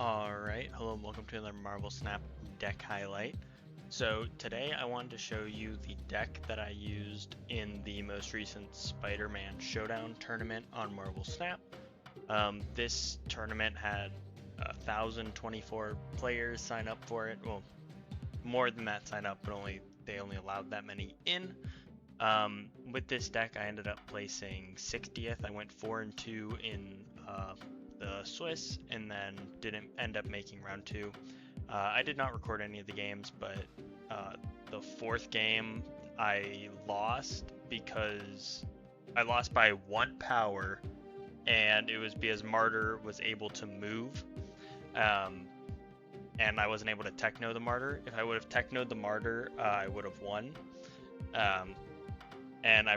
Alright, hello and welcome to another Marvel Snap deck highlight. So today I wanted to show you the deck that I used in the most recent Spider-Man Showdown tournament on Marvel Snap. This tournament had 1,024 players sign up for it. Well, more than that sign up, but they only allowed that many in. With this deck, I ended up placing 60th. I went 4-2 in the Swiss, and then didn't end up making round two. I did not record any of the games, but the fourth game I lost because I lost by 1 power, and it was because Martyr was able to move, and I wasn't able to techno the Martyr. If I would have technoed the Martyr, I would have won. And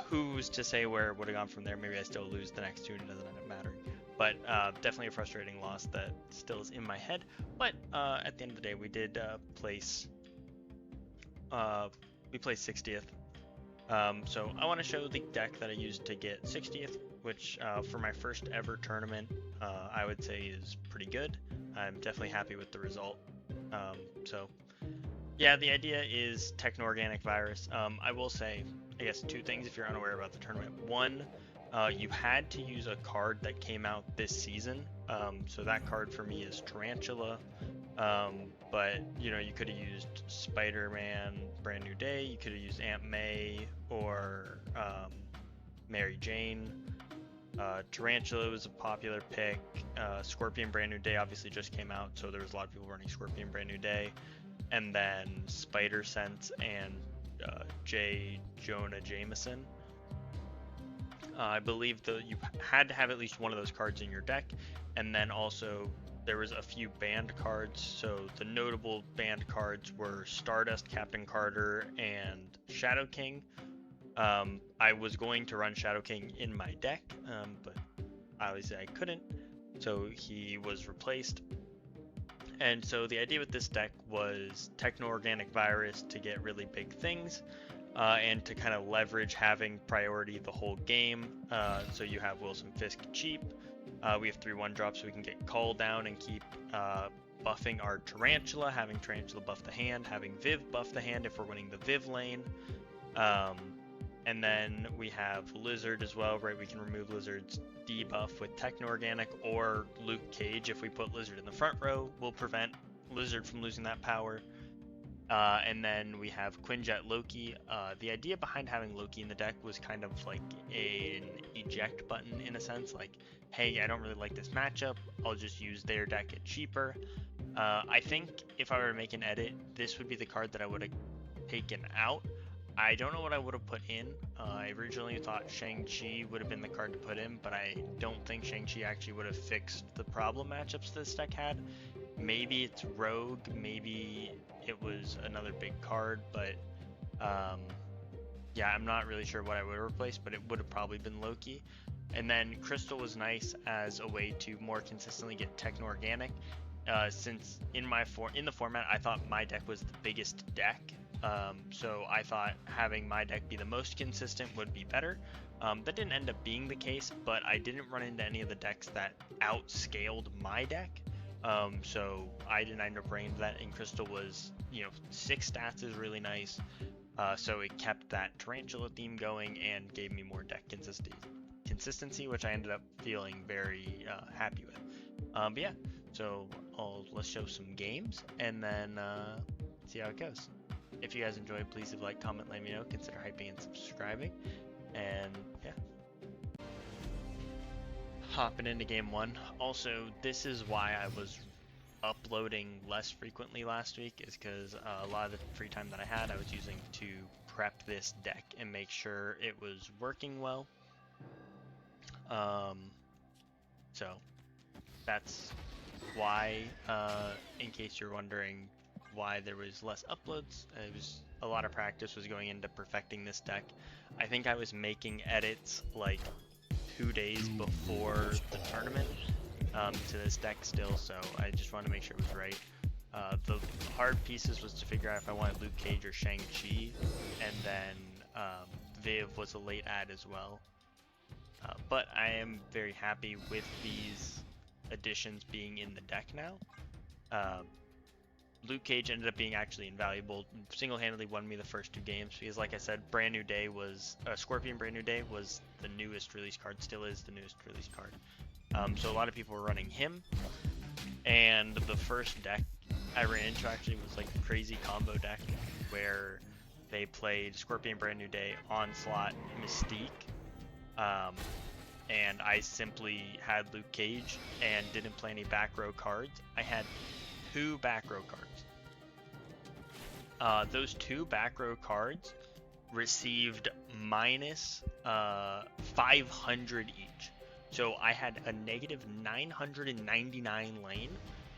who's to say where it would have gone from there? Maybe I still lose the next two and it doesn't end up mattering. But definitely a frustrating loss that still is in my head. But at the end of the day, we did place we placed 60th. So I want to show the deck that I used to get 60th, which for my first ever tournament, I would say is pretty good. I'm definitely happy with the result. So yeah, the idea is Techno-Organic Virus. I will say, I guess, two things if you're unaware about the tournament. One, you had to use a card that came out this season. So that card for me is Tarantula. But, you could have used Spider-Man, Brand New Day. You could have used Aunt May or Mary Jane. Tarantula was a popular pick. Scorpion Brand New Day obviously just came out, so there was a lot of people running Scorpion Brand New Day. And then Spider Sense and J. Jonah Jameson. I believe that you had to have at least one of those cards in your deck, and then also there was a few banned cards. So the notable banned cards were Stardust, Captain Carter, and Shadow King. I was going to run Shadow King in my deck, but obviously I couldn't, so he was replaced. And so the idea with this deck was Techno-Organic Virus to get really big things, and to kind of leverage having priority the whole game. So you have Wilson Fisk cheap. We have 3/1 drops, so we can get Call down and keep buffing our Tarantula, having Tarantula buff the hand, having Viv buff the hand if we're winning the Viv lane. And then we have Lizard as well, right? We can remove Lizard's debuff with Techno-Organic, or Luke Cage. If we put Lizard in the front row, will prevent Lizard from losing that power. And then we have Quinjet Loki. The idea behind having Loki in the deck was kind of like an eject button in a sense, like, hey, I don't really like this matchup, I'll just use their deck at cheaper. I think if I were to make an edit, this would be the card that I would have taken out. I don't know what I would have put in. I originally thought Shang-Chi would have been the card to put in, but I don't think Shang-Chi actually would have fixed the problem matchups this deck had. Maybe it's Rogue, maybe it was another big card, but yeah, I'm not really sure what I would have replaced, but it would have probably been Loki. And then Crystal was nice as a way to more consistently get Techno-Organic, since in the format I thought my deck was the biggest deck. So I thought having my deck be the most consistent would be better. That didn't end up being the case, but I didn't run into any of the decks that outscaled my deck. So I didn't end up running into that, and Crystal was, 6 stats is really nice. So it kept that Tarantula theme going and gave me more deck consistency, which I ended up feeling very happy with. But yeah, so let's show some games and then see how it goes. If you guys enjoyed, please leave a like, comment, let me know, consider hyping and subscribing, and yeah. Hopping into game one. Also, this is why I was uploading less frequently last week, is because a lot of the free time that I had, I was using to prep this deck and make sure it was working well. So that's why, in case you're wondering why there was less uploads, it was a lot of practice was going into perfecting this deck. I think I was making edits like 2 days before the tournament to this deck still, so I just wanted to make sure it was right. The hard pieces was to figure out if I wanted Luke Cage or Shang-Chi, and then Viv was a late add as well. But I am very happy with these additions being in the deck now. Luke Cage ended up being actually invaluable. Single-handedly won me the first 2 games because, like I said, Brand New Day was Scorpion. Brand New Day was the newest release card, still is the newest release card. So a lot of people were running him, and the first deck I ran into actually was like a crazy combo deck where they played Scorpion, Brand New Day, Onslaught, Mystique, and I simply had Luke Cage and didn't play any back row cards. I had 2 back row cards. Those 2 back row cards received minus 500 each. So I had a negative 999 lane,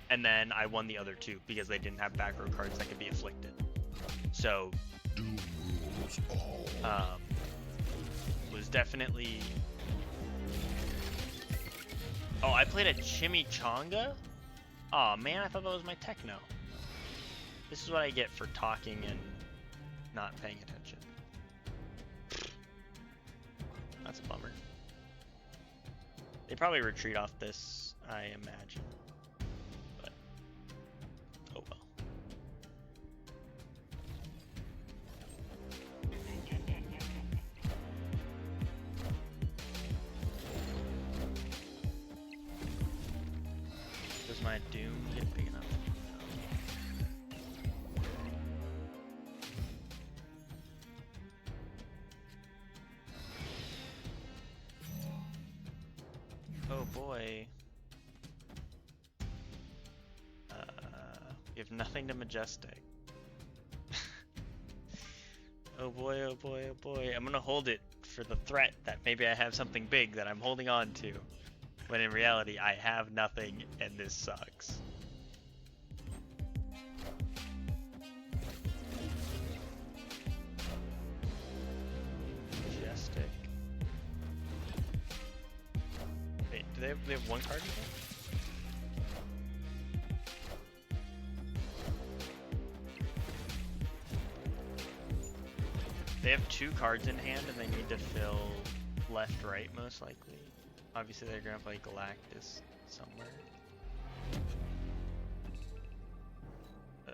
and then I won the other 2 because they didn't have back row cards that could be afflicted. So was definitely. Oh, I played a Chimichanga? Aw, man, I thought that was my Techno. This is what I get for talking and not paying attention. That's a bummer. They probably retreat off this, I imagine. But, oh well. Does my Doom get big enough? Oh boy. We have nothing to Majestic. Oh boy, oh boy, oh boy. I'm gonna hold it for the threat that maybe I have something big that I'm holding on to. When in reality, I have nothing and this sucks. Majestic. Wait, do they have 1 card in here? They have 2 cards in hand and they need to fill left, right, most likely. Obviously, they're gonna play Galactus somewhere. I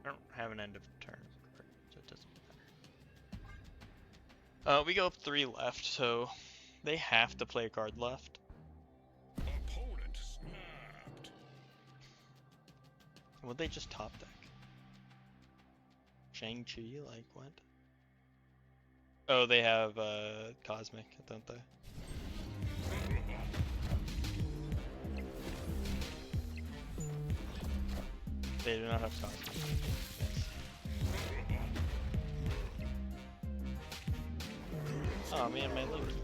don't have an end of turn, so it doesn't matter. We go up 3 left, so they have to play a card left. Opponent snapped. Would they just top deck? Shang-Chi, like what? Oh, they have Cosmic, don't they? They do not have Cosmic. Yes. Oh man, my Loki.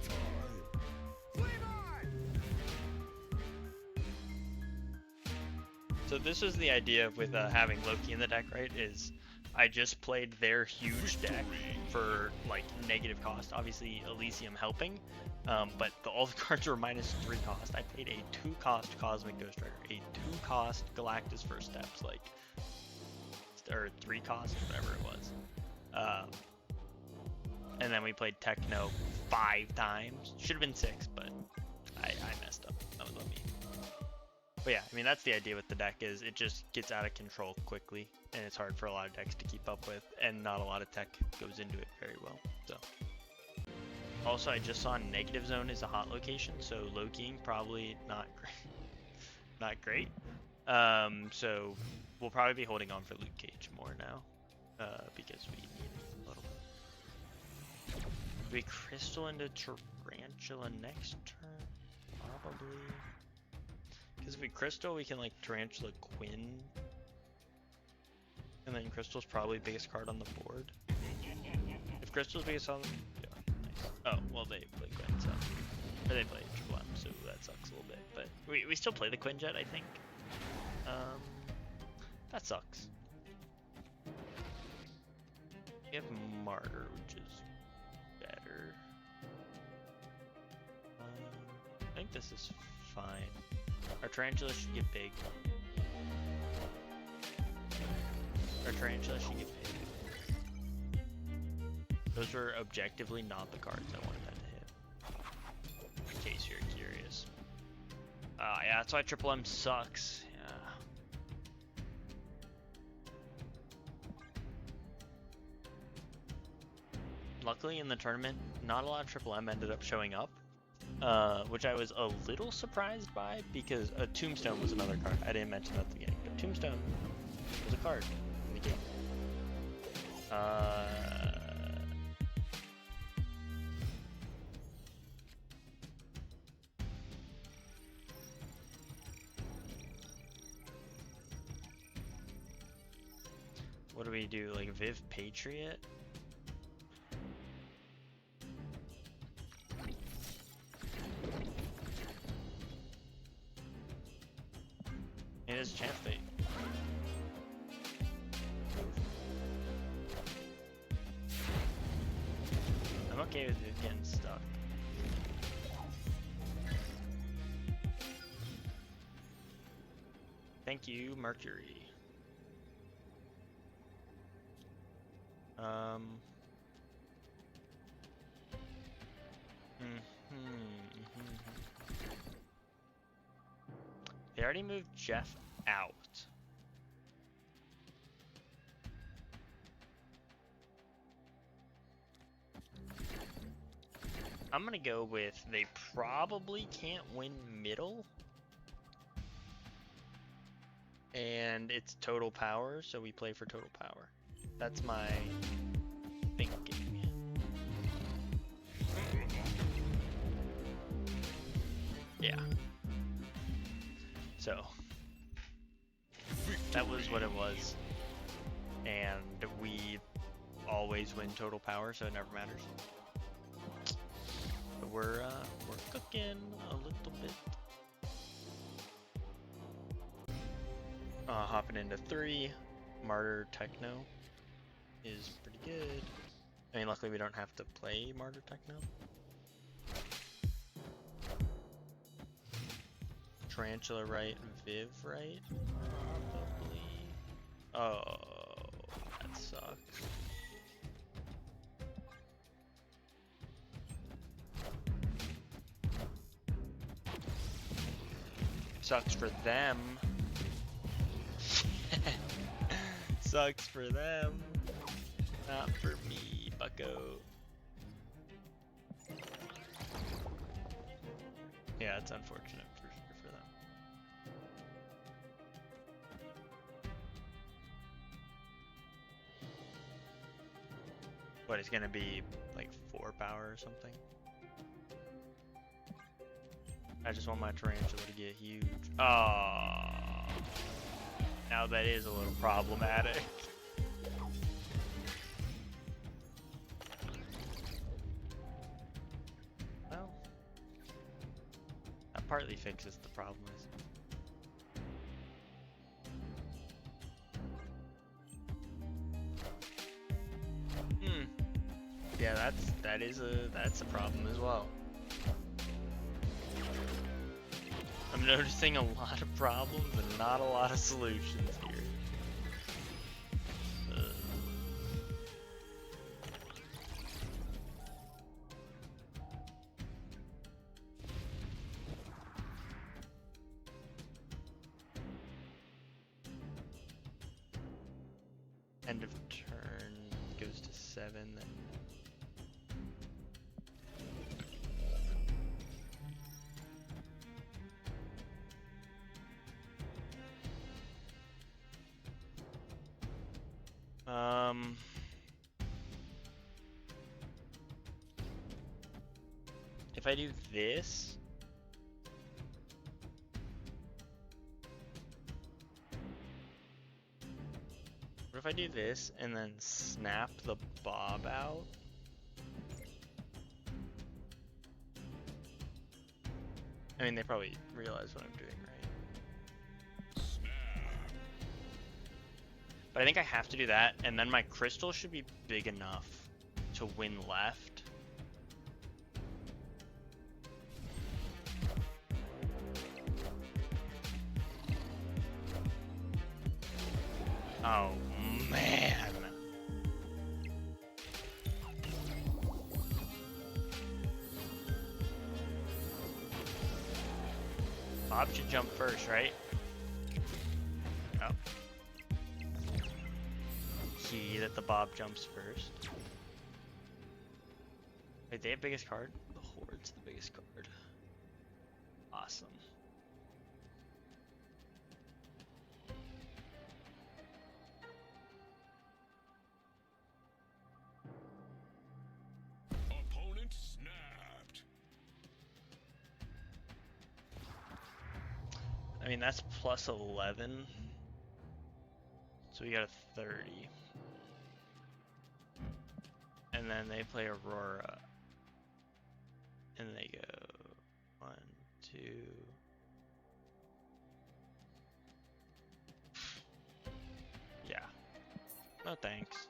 So this is the idea with having Loki in the deck, right? Is I just played their huge deck for like negative cost. Obviously Elysium helping, but all the cards were -3 cost. I played a 2 cost Cosmic Ghost Rider, a 2 cost Galactus First Steps, like, or 3 cost, whatever it was. And then we played Techno 5 times. Should have been 6, but I messed up. That was on me. But yeah, I mean, that's the idea with the deck, is it just gets out of control quickly, and it's hard for a lot of decks to keep up with, and not a lot of tech goes into it very well. So, also, I just saw Negative Zone is a hot location, so low-keying probably not great. So we'll probably be holding on for Luke Cage more now, because we need it a little bit. Do we Crystal into Tarantula next turn? Probably. Because if we Crystal, we can like Tarantula Quinn. And then Crystal's probably biggest card on the board. If Crystal's biggest on the yeah, nice. Oh, well they play Quinn, so. Or they play Triple M, so that sucks a little bit. But we still play the Quinjet, I think. That sucks. We have Martyr, which is better. I think this is fine. Our Tarantula should get big. Our Tarantula should get big. Those were objectively not the cards I wanted that to hit. In case you're curious. Yeah, that's why Triple M sucks. Yeah. Luckily in the tournament, not a lot of Triple M ended up showing up, which I was a little surprised by because a Tombstone was another card. I didn't mention that at the beginning, but Tombstone was a card in the game. What do we do? Like Viv Patriot? It is chance fate. I'm okay with it getting stuck. Thank you, Mercury. They already moved Jeff out. I'm gonna go with they probably can't win middle. And it's total power, so we play for total power. That's my thinking. Yeah. So that was what it was. And we always win total power, so it never matters. But we're cooking a little bit. Hopping into 3, Martyr Techno is pretty good. I mean, luckily we don't have to play Martyr Techno. Tarantula right, Viv right? Probably. Oh, that sucks. Sucks for them. Sucks for them. Not for me, bucko. Yeah, it's unfortunate for sure for them. What, it's gonna be like 4 power or something? I just want my tarantula to get huge. Oh, now that is a little problematic. Well, that partly fixes the problem. Yeah, that's a problem as well. I'm noticing a lot of problems and not a lot of solutions here. End of turn goes to 7 then. If I do this, what if I do this and then snap the bob out? I mean, they probably realize what I'm doing, right? But I think I have to do that, and then my crystal should be big enough to win left. Oh, man. Bob Bob should jump first, right? Oh. Key that the Bob jumps first. Wait, they have biggest card? The Horde's the biggest card. Awesome. Opponent snapped. I mean, that's plus 11. So we got a 30. And then they play Aurora. And they go 1, 2. Yeah. No thanks.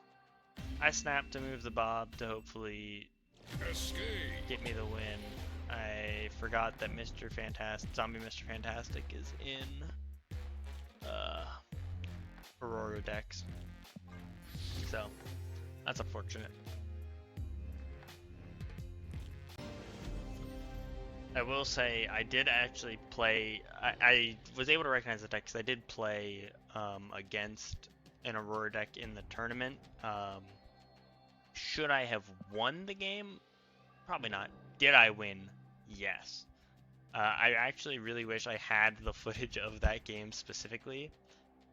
I snapped to move the Bob to hopefully Escape. get me the win. I forgot that Mr. Fantastic, Zombie Mr. Fantastic is in Aurora decks. So, that's unfortunate. I will say, I did actually play, I was able to recognize the deck because I did play against an Aurora deck in the tournament. Should I have won the game? Probably not. Did I win? Yes. I actually really wish I had the footage of that game specifically,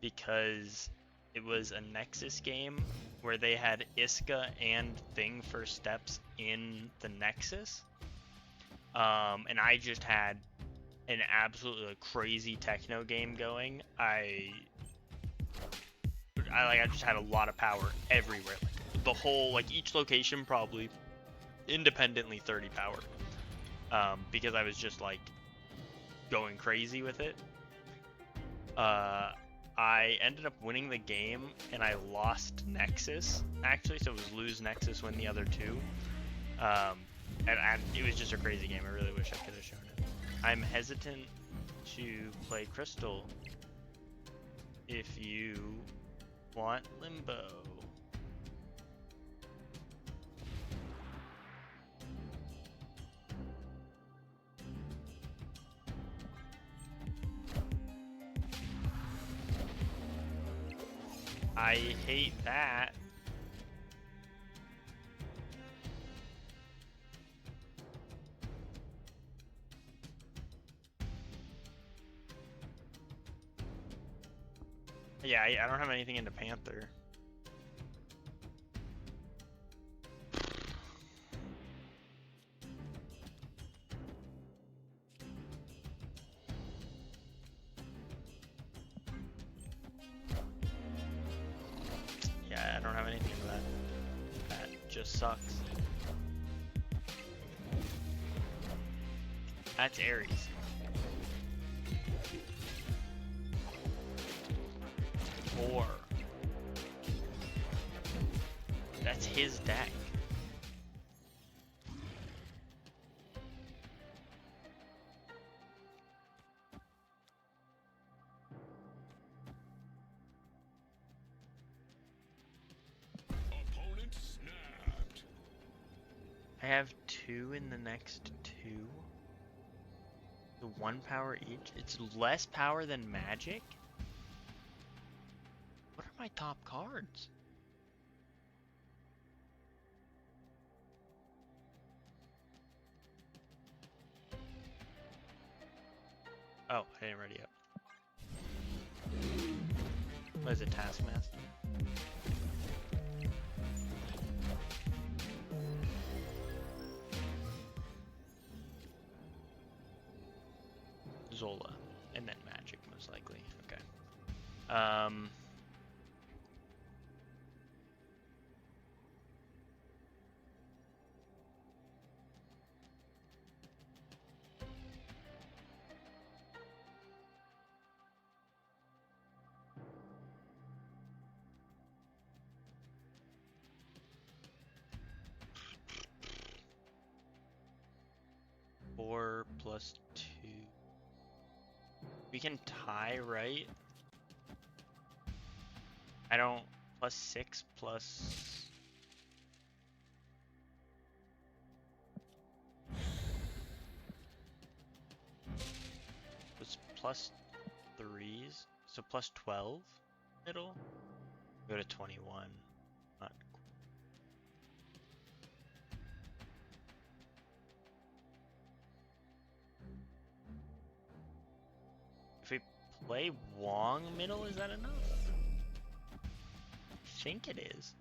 because it was a Nexus game where they had Iska and Thing for steps in the Nexus. And I just had an absolutely crazy techno game going. I just had a lot of power everywhere. Like, the whole, like, each location probably independently 30 power. Because I was just like going crazy with it. I ended up winning the game and I lost Nexus actually, so it was lose Nexus, win the other two. And it was just a crazy game. I really wish I could have shown it. I'm hesitant to play Crystal if you want Limbo. I hate that. Yeah, I don't have anything into Panther. Yeah, I don't have anything into that. That just sucks. That's Ares. Four. That's his deck. Opponent snapped. I have two in the next two. The 1 power each. It's less power than Magic? What are my top cards? Oh, I didn't ready up. What is it, Taskmaster? Zola, and then Magic, most likely. Okay. Four plus 2. We can tie, right? I don't. Plus 6 plus. Was plus 3s, so plus 12 middle. Go to 21. Not cool. If we play Wong middle, is that enough? I think it is.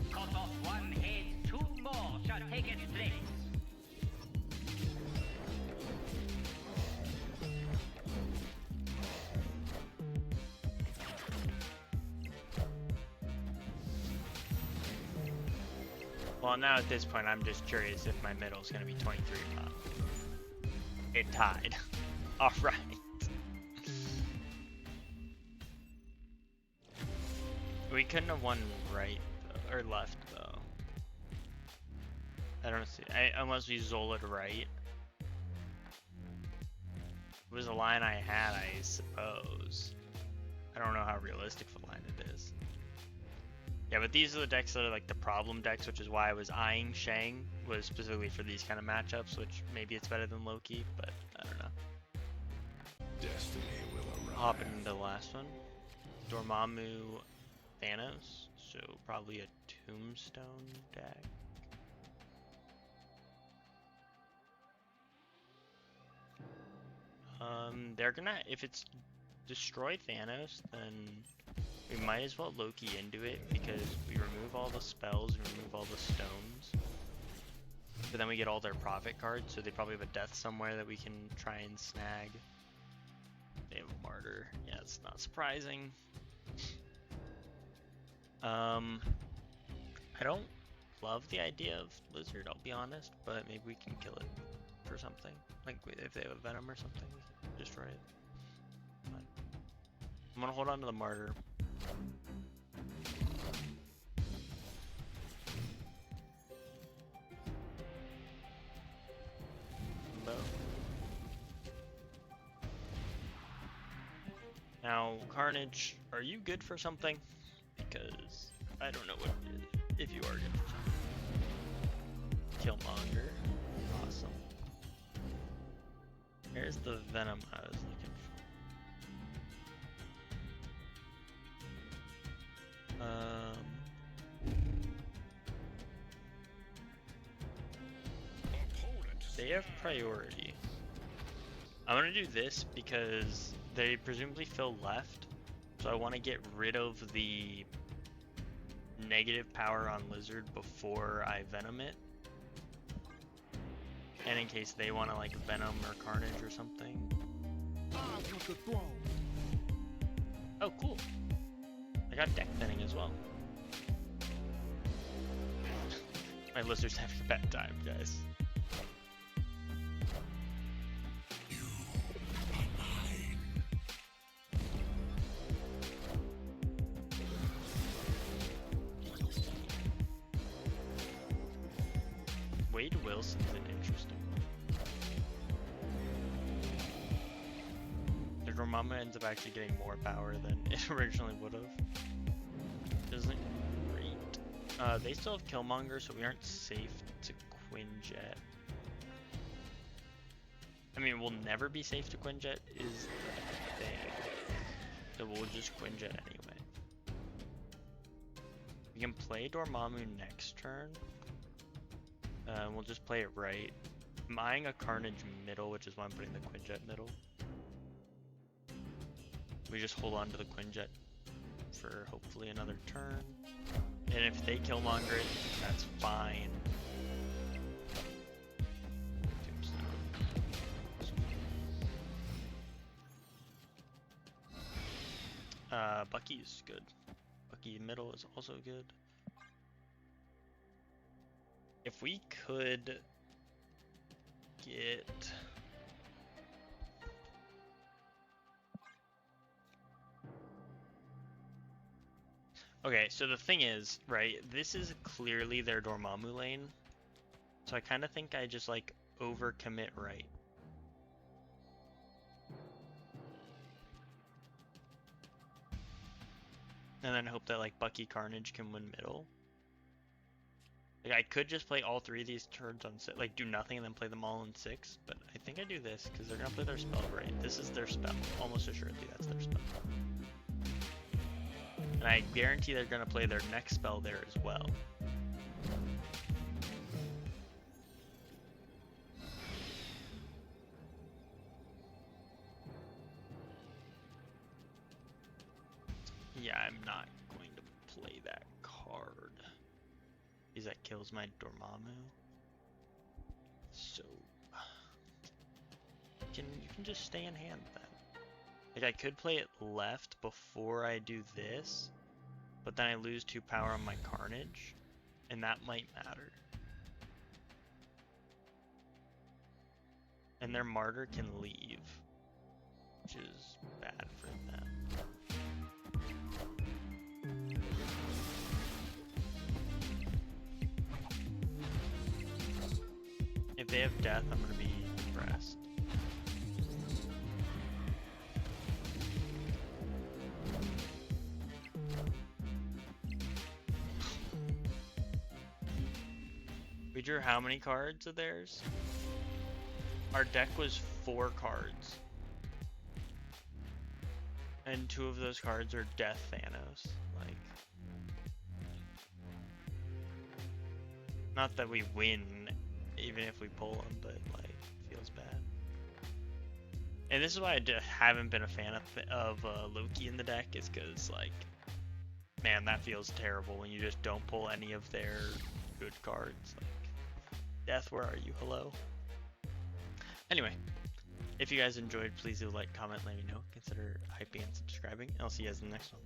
Cut off one head, 2 more shall take its place. Well, now at this point, I'm just curious if my middle is going to be 23 or not. It tied. All right. We couldn't have won right or left though. I don't see. Unless we Zola'd right. It was a line I had, I suppose. I don't know how realistic the line it is. Yeah, but these are the decks that are like the problem decks, which is why I was eyeing Shang, was specifically for these kind of matchups, which maybe it's better than Loki, but I don't know. Destiny will arrive. Hopping into the last one. Dormammu Thanos, so probably a Tombstone deck. They're gonna, if it's destroy Thanos, then we might as well Loki into it, because we remove all the spells and remove all the stones. But then we get all their profit cards, so they probably have a death somewhere that we can try and snag. They have a martyr. Yeah, it's not surprising. I don't love the idea of Lizard, I'll be honest, but maybe we can kill it for something. Like if they have a Venom or something, we can destroy it. But I'm gonna hold on to the martyr. Bow. Now, Carnage, are you good for something? Because I don't know what it is. If you are good for something. Killmonger. Awesome. Here's the Venom I was looking for. They have priority. I'm gonna do this because they presumably fill left, so I want to get rid of the negative power on Lizard before I Venom it. And in case they want to like Venom or Carnage or something. Oh, cool. I got deck thinning as well. My Lizard's having a bad time, guys. Wade Wilson's an interesting one. The Dormammu ends up actually getting more power than it originally would have. Isn't great. They still have Killmonger, so we aren't safe to Quinjet. I mean, we'll never be safe to Quinjet is the thing. So we'll just Quinjet anyway. We can play Dormammu next turn. We'll just play it right. I'm eyeing a Carnage middle, which is why I'm putting the Quinjet middle. We just hold on to the Quinjet for hopefully another turn. And if they Killmonger it, that's fine. Bucky's good. Bucky middle is also good. If we could get... Okay, so the thing is, right, this is clearly their Dormammu lane. So I kind of think I just, like, overcommit right. And then hope that, like, Bucky Carnage can win middle. Like, I could just play all 3 of these turns on 6, like do nothing and then play them all in 6, but I think I do this because they're gonna play their spell right. This is their spell, almost assuredly that's their spell. And I guarantee they're gonna play their next spell there as well. Yeah, I'm not going to play that card. Because that kills my Dormammu. So you can just stay in hand then. Like, I could play it left before I do this, but then I lose 2 power on my Carnage, and that might matter. And their Martyr can leave, which is bad for them. If they have death, I'm gonna be depressed. We drew how many cards of theirs? Our deck was 4 cards. And 2 of those cards are Death Thanos. Like, not that we win even if we pull them, but like, it feels bad. And this is why I haven't been a fan of Loki in the deck, is because, like, man, that feels terrible when you just don't pull any of their good cards. Like, Death, where are you? Hello? Anyway, if you guys enjoyed, please do like, comment, let me know. Consider hyping and subscribing. I'll see you guys in the next one.